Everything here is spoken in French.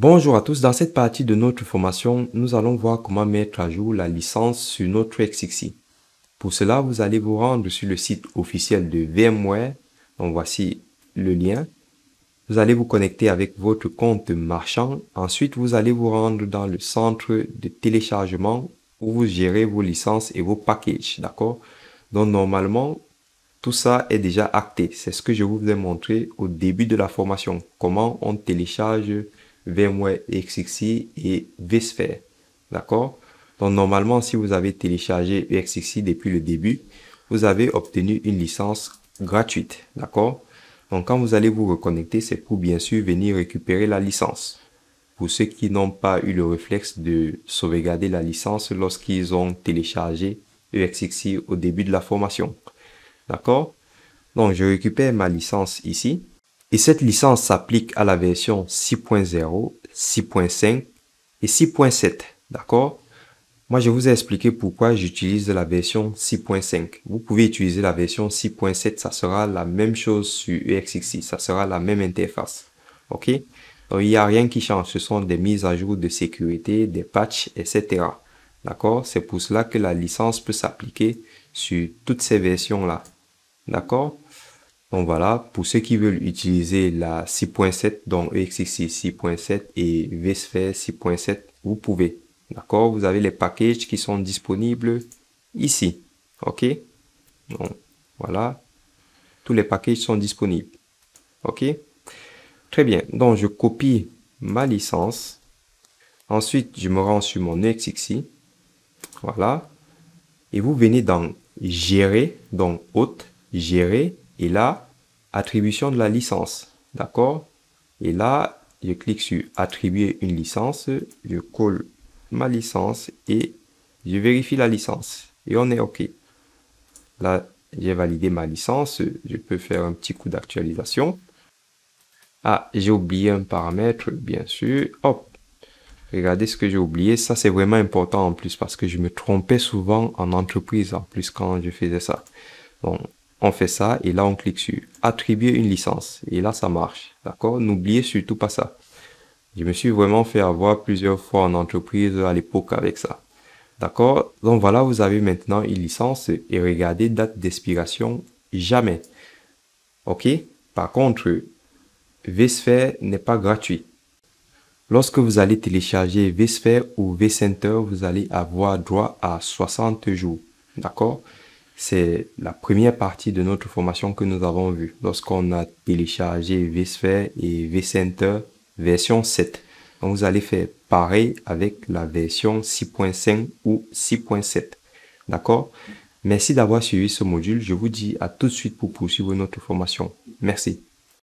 Bonjour à tous, dans cette partie de notre formation, nous allons voir comment mettre à jour la licence sur notre XXI. Pour cela, vous allez vous rendre sur le site officiel de VMware. Donc voici le lien. Vous allez vous connecter avec votre compte marchand. Ensuite, vous allez vous rendre dans le centre de téléchargement où vous gérez vos licences et vos packages, d'accord? Donc normalement, tout ça est déjà acté. C'est ce que je vous ai montré au début de la formation. Comment on télécharge VMware EXXI et vSphere. D'accord? Donc, normalement, si vous avez téléchargé EXXI depuis le début, vous avez obtenu une licence gratuite. D'accord? Donc, quand vous allez vous reconnecter, c'est pour bien sûr venir récupérer la licence. Pour ceux qui n'ont pas eu le réflexe de sauvegarder la licence lorsqu'ils ont téléchargé EXXI au début de la formation. D'accord? Donc, je récupère ma licence ici. Et cette licence s'applique à la version 6.0, 6.5 et 6.7. D'accord? Moi, je vous ai expliqué pourquoi j'utilise la version 6.5. Vous pouvez utiliser la version 6.7. Ça sera la même chose sur EXXI. Ça sera la même interface. OK? Donc, il n'y a rien qui change. Ce sont des mises à jour de sécurité, des patchs, etc. D'accord? C'est pour cela que la licence peut s'appliquer sur toutes ces versions-là. D'accord? Donc voilà, pour ceux qui veulent utiliser la 6.7, donc EXXI 6.7 et vSphere 6.7, vous pouvez. D'accord? Vous avez les packages qui sont disponibles ici. OK? Donc voilà, tous les packages sont disponibles. OK? Très bien. Donc je copie ma licence. Ensuite, je me rends sur mon EXXI. Voilà. Et vous venez dans Gérer, donc Hôte, Gérer, et là, Attribution de la licence. D'accord? Et là, je clique sur Attribuer une licence, je colle ma licence et je vérifie la licence. Et on est OK. Là, j'ai validé ma licence, je peux faire un petit coup d'actualisation. Ah, j'ai oublié un paramètre, bien sûr. Hop! Regardez ce que j'ai oublié. Ça, c'est vraiment important en plus parce que je me trompais souvent en entreprise en plus quand je faisais ça. Donc, on fait ça et là, on clique sur attribuer une licence. Et là, ça marche. D'accord? N'oubliez surtout pas ça. Je me suis vraiment fait avoir plusieurs fois en entreprise à l'époque avec ça. D'accord? Donc voilà, vous avez maintenant une licence et regardez date d'expiration jamais. OK? Par contre, vSphere n'est pas gratuit. Lorsque vous allez télécharger vSphere ou vCenter, vous allez avoir droit à 60 jours. D'accord? C'est la première partie de notre formation que nous avons vue lorsqu'on a téléchargé vSphere et vCenter version 7. Donc, vous allez faire pareil avec la version 6.5 ou 6.7. D'accord? Merci d'avoir suivi ce module. Je vous dis à tout de suite pour poursuivre notre formation. Merci.